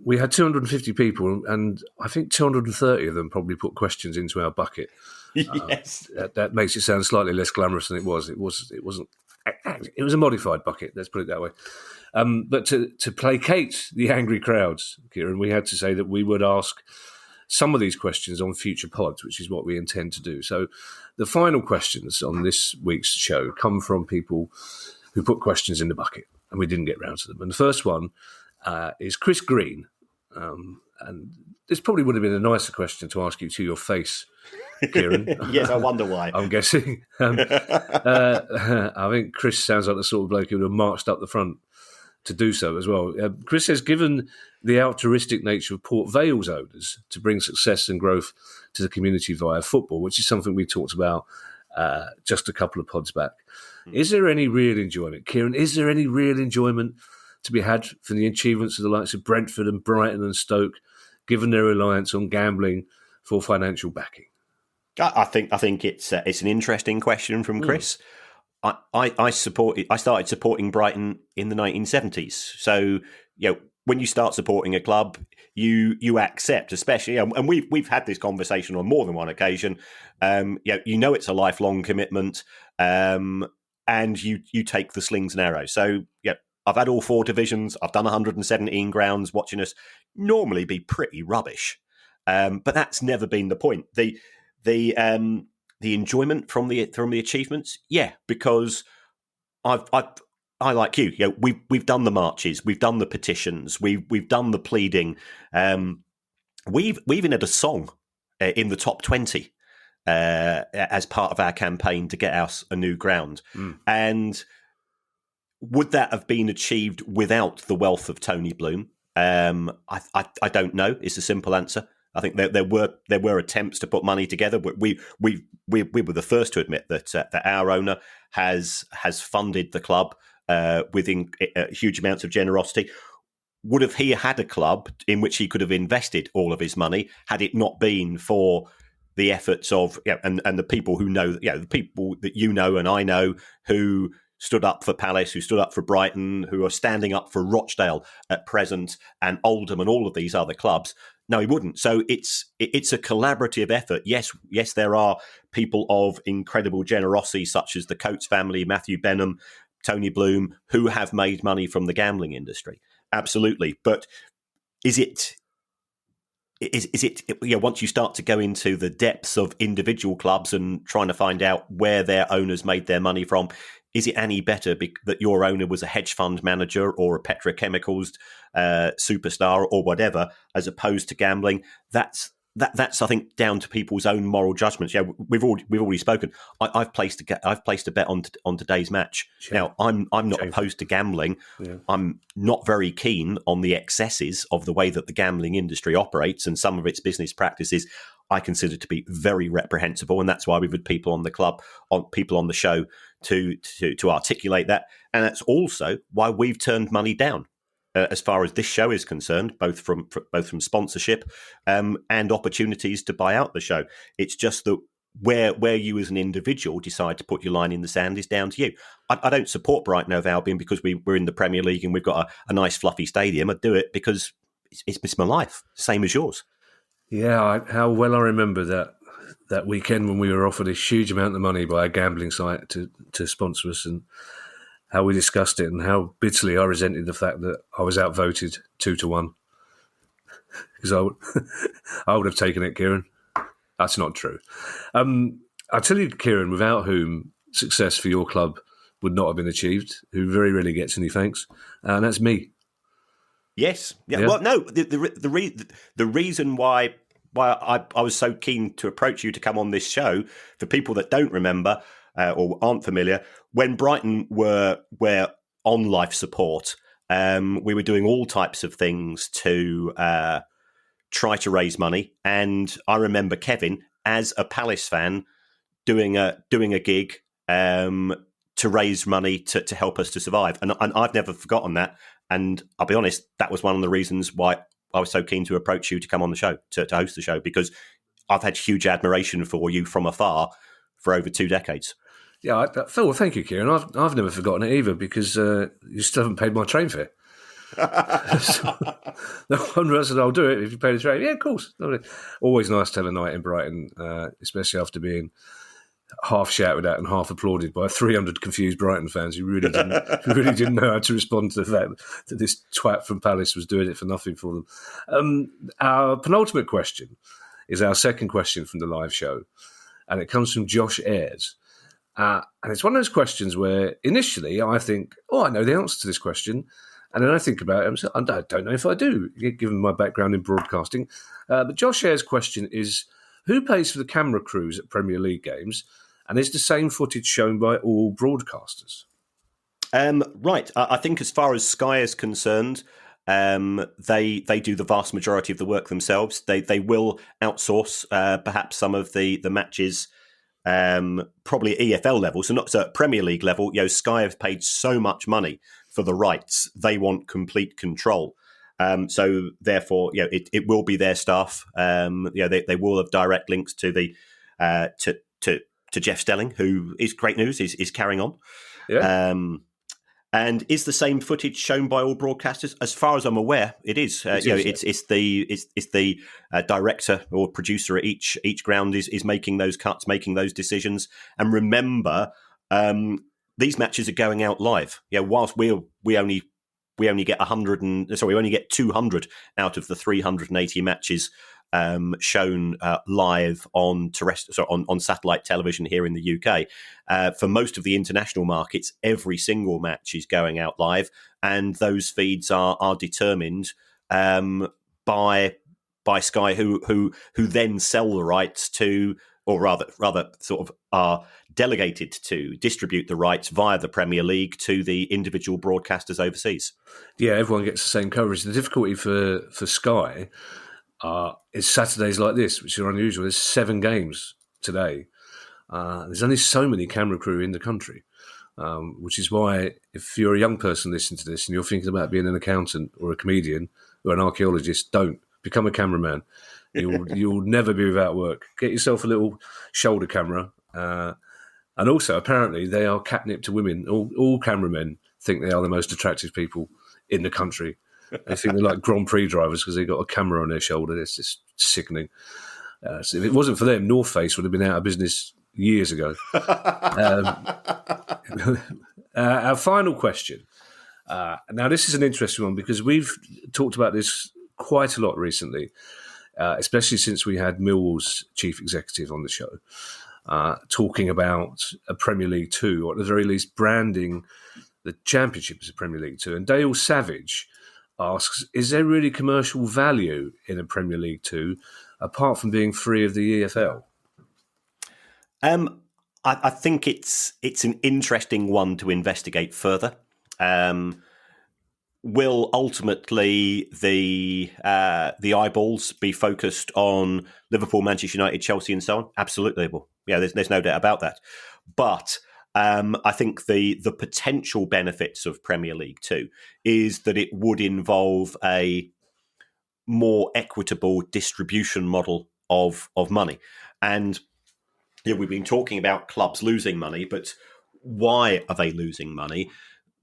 We had 250 people, and I think 230 of them probably put questions into our bucket. Yes. That makes it sound slightly less glamorous than it was. It wasn't. It was a modified bucket, let's put it that way. But to placate the angry crowds, Kieran, we had to say that we would ask some of these questions on future pods, which is what we intend to do. So the final questions on this week's show come from people who put questions in the bucket, and we didn't get round to them. And the first one is Chris Green. And this probably would have been a nicer question to ask you to your face, Kieran. Yes, I wonder why. I'm guessing. I think Chris sounds like the sort of bloke who would have marched up the front to do so as well. Chris says, given the altruistic nature of Port Vale's owners to bring success and growth to the community via football, which is something we talked about just a couple of pods back, is there any real enjoyment, Kieran? Is there any real enjoyment to be had from the achievements of the likes of Brentford and Brighton and Stoke, given their reliance on gambling for financial backing? I think it's an interesting question from Chris. I started supporting Brighton in the 1970s. So, when you start supporting a club, you accept, especially, and we've had this conversation on more than one occasion. It's a lifelong commitment, and you take the slings and arrows. So, I've had all 4 divisions. I've done 117 grounds. Watching us normally be pretty rubbish, but that's never been the point. The enjoyment from the achievements, because I like you. We've done the marches, we've done the petitions, we've done the pleading. We've even had a song in the top 20 as part of our campaign to get us a new ground. And would that have been achieved without the wealth of Tony Bloom? I don't know. It's a simple answer. I think there were attempts to put money together. We were the first to admit that our owner has funded the club with huge amounts of generosity. Would have he had a club in which he could have invested all of his money had it not been for the efforts of and the people who know the people that and I know who stood up for Palace, who stood up for Brighton, who are standing up for Rochdale at present, and Oldham and all of these other clubs. No, he wouldn't. So it's a collaborative effort. Yes, there are people of incredible generosity, such as the Coates family, Matthew Benham, Tony Bloom, who have made money from the gambling industry. Absolutely. But is it once you start to go into the depths of individual clubs and trying to find out where their owners made their money from, is it any better that your owner was a hedge fund manager or a petrochemicals superstar or whatever, as opposed to gambling? That's I think down to people's own moral judgments. We've already spoken. I've placed a bet on today's match. Sure. Now I'm not opposed to gambling. Yeah. I'm not very keen on the excesses of the way that the gambling industry operates, and some of its business practices I consider to be very reprehensible, and that's why we've had people on the club, people on the show to articulate that, and that's also why we've turned money down. as far as this show is concerned, both from sponsorship and opportunities to buy out the show. It's just that where you as an individual decide to put your line in the sand is down to you. I don't support Brighton Hove Albion because we're in the Premier League and we've got a nice fluffy stadium. I do it because it's my life, same as yours. Yeah, how well I remember that weekend when we were offered a huge amount of money by a gambling site to sponsor us, and how we discussed it, and how bitterly I resented the fact that I was outvoted 2-1. Because I would have taken it, Kieran. That's not true. I tell you, Kieran, without whom success for your club would not have been achieved, who very rarely gets any thanks, and that's me. Yes. Yeah. Well, no. The reason why I was so keen to approach you to come on this show, for people that don't remember or aren't familiar, when Brighton were on life support, we were doing all types of things to try to raise money. And I remember Kevin, as a Palace fan, doing a gig to raise money to help us to survive. And I've never forgotten that. And I'll be honest, that was one of the reasons why I was so keen to approach you to come on the show, to host the show, because I've had huge admiration for you from afar for over 2 decades. Yeah, Phil, well, thank you, Kieran. I've never forgotten it either, because you still haven't paid my train fare. No one said, I'll do it if you pay the train. Yeah, of course. Always nice to have a night in Brighton, especially after being half shouted at and half applauded by 300 confused Brighton fans who really didn't know how to respond to the fact that this twat from Palace was doing it for nothing for them. Our penultimate question is our second question from the live show, and it comes from Josh Ayres. And it's one of those questions where initially I think, I know the answer to this question. And then I think about it, I don't know if I do, given my background in broadcasting. But Josh Ayres' question is, who pays for the camera crews at Premier League games? And is the same footage shown by all broadcasters? Right. I think as far as Sky is concerned, they do the vast majority of the work themselves. They will outsource perhaps some of the matches, probably at EFL level, so not so at Premier League level. Sky have paid so much money for the rights, they want complete control. So therefore, it will be their staff. They will have direct links to the to Jeff Stelling, who is great news, is carrying on. Yeah. And is the same footage shown by all broadcasters? As far as I'm aware, it is. It's the director or producer at each ground is making those cuts, making those decisions. And remember, these matches are going out live. Whilst we only get 200 out of the 380 matches shown live on satellite television here in the UK. For most of the international markets, every single match is going out live, and those feeds are determined by Sky, who then sell the rights to, or rather sort of are delegated to distribute the rights via the Premier League to the individual broadcasters overseas. Yeah, everyone gets the same coverage. The difficulty for Sky is Saturdays like this, which are unusual. There's 7 games today. There's only so many camera crew in the country, which is why if you're a young person listening to this and you're thinking about being an accountant or a comedian or an archaeologist, don't become a cameraman. You'll never be without work. Get yourself a little shoulder camera. And also, apparently, they are catnip to women. All cameramen think they are the most attractive people in the country. They think they're like Grand Prix drivers because they've got a camera on their shoulder. It's just sickening. So if it wasn't for them, North Face would have been out of business years ago. Our final question. Now, this is an interesting one because we've talked about this quite a lot recently, especially since we had Millwall's chief executive on the show, talking about a Premier League 2, or at the very least branding the Championship as a Premier League 2. And Dale Savage asks, is there really commercial value in a Premier League 2 apart from being free of the EFL? I think it's an interesting one to investigate further. Will ultimately the eyeballs be focused on Liverpool, Manchester United, Chelsea, and so on? Absolutely, they will. Yeah, there's no doubt about that. But I think the potential benefits of Premier League 2 is that it would involve a more equitable distribution model of money. And we've been talking about clubs losing money, but why are they losing money?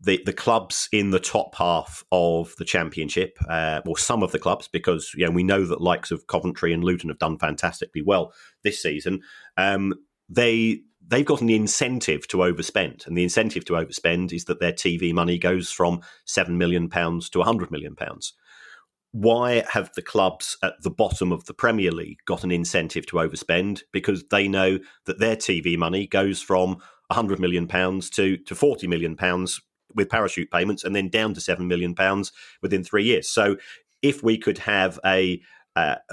The clubs in the top half of the Championship, or some of the clubs, because we know that likes of Coventry and Luton have done fantastically well this season. They've got an incentive to overspend, and the incentive to overspend is that their TV money goes from £7 million to £100 million. Why have the clubs at the bottom of the Premier League got an incentive to overspend? Because they know that their TV money goes from £100 million to £40 million with parachute payments, and then down to £7 million within 3 years. So if we could have a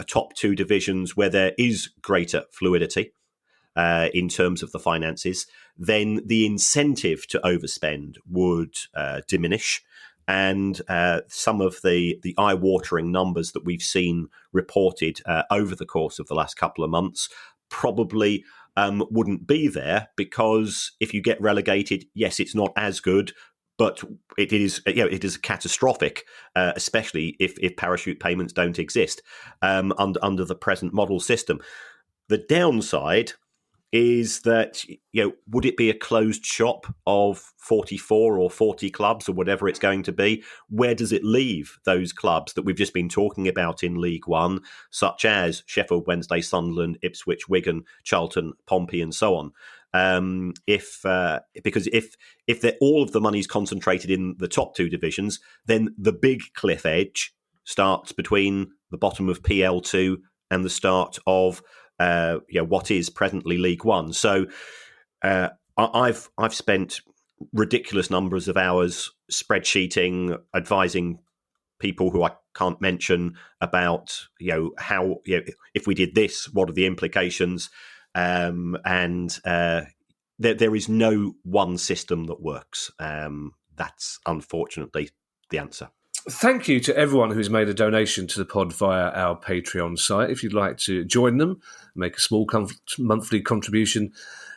top two divisions where there is greater fluidity in terms of the finances, then the incentive to overspend would diminish. And some of the eye-watering numbers that we've seen reported over the course of the last couple of months probably wouldn't be there, because if you get relegated, yes, it's not as good, but it is catastrophic, especially if parachute payments don't exist under the present model system. The downside is that, would it be a closed shop of 44 or 40 clubs or whatever it's going to be? Where does it leave those clubs that we've just been talking about in League One, such as Sheffield Wednesday, Sunderland, Ipswich, Wigan, Charlton, Pompey, and so on? Because if all of the money's concentrated in the top two divisions, then the big cliff edge starts between the bottom of PL2 and the start of what is presently League One. So I've spent ridiculous numbers of hours spreadsheeting, advising people who I can't mention about how if we did this, what are the implications? There is no one system that works. That's unfortunately the answer. Thank you to everyone who's made a donation to the pod via our Patreon site. If you'd like to join them, make a small monthly contribution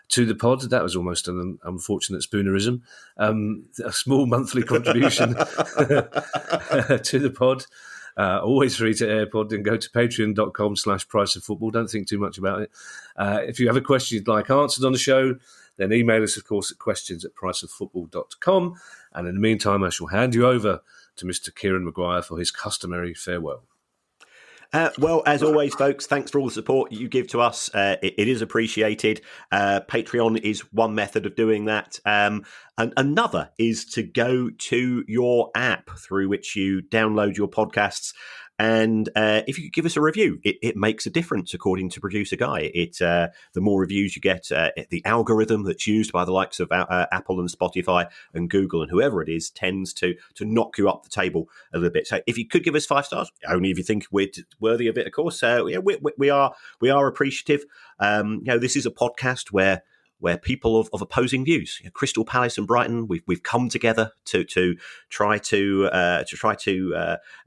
to the pod. That was almost an unfortunate spoonerism. A small monthly contribution to the pod. Always free to AirPod, and go to patreon.com/priceoffootball. Don't think too much about it. If you have a question you'd like answered on the show, then email us, of course, at questions@priceoffootball.com. And in the meantime, I shall hand you over to Mr. Kieran Maguire for his customary farewell. Well, as always, folks, thanks for all the support you give to us. It is appreciated. Patreon is one method of doing that. And another is to go to your app through which you download your podcasts. And if you could give us a review, it makes a difference, according to Producer Guy. The more reviews you get, the algorithm that's used by the likes of Apple and Spotify and Google and whoever it is tends to knock you up the table a little bit. So if you could give us 5 stars, only if you think we're worthy of it, of course. We are appreciative. This is a podcast where people of opposing views, Crystal Palace and Brighton, we've come together to try to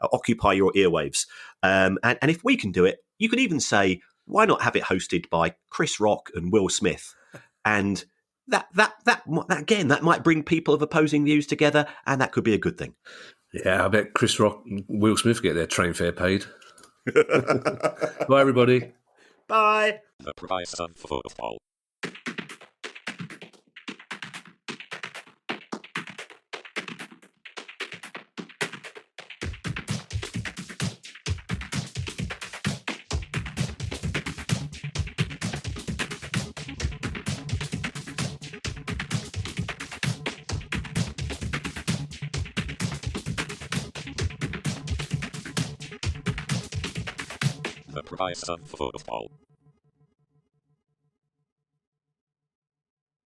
occupy your earwaves. And if we can do it, you could even say, why not have it hosted by Chris Rock and Will Smith? And that again, that might bring people of opposing views together, and that could be a good thing. Yeah, I bet Chris Rock and Will Smith get their train fare paid. Bye, everybody. Bye. The price of football. The price of football.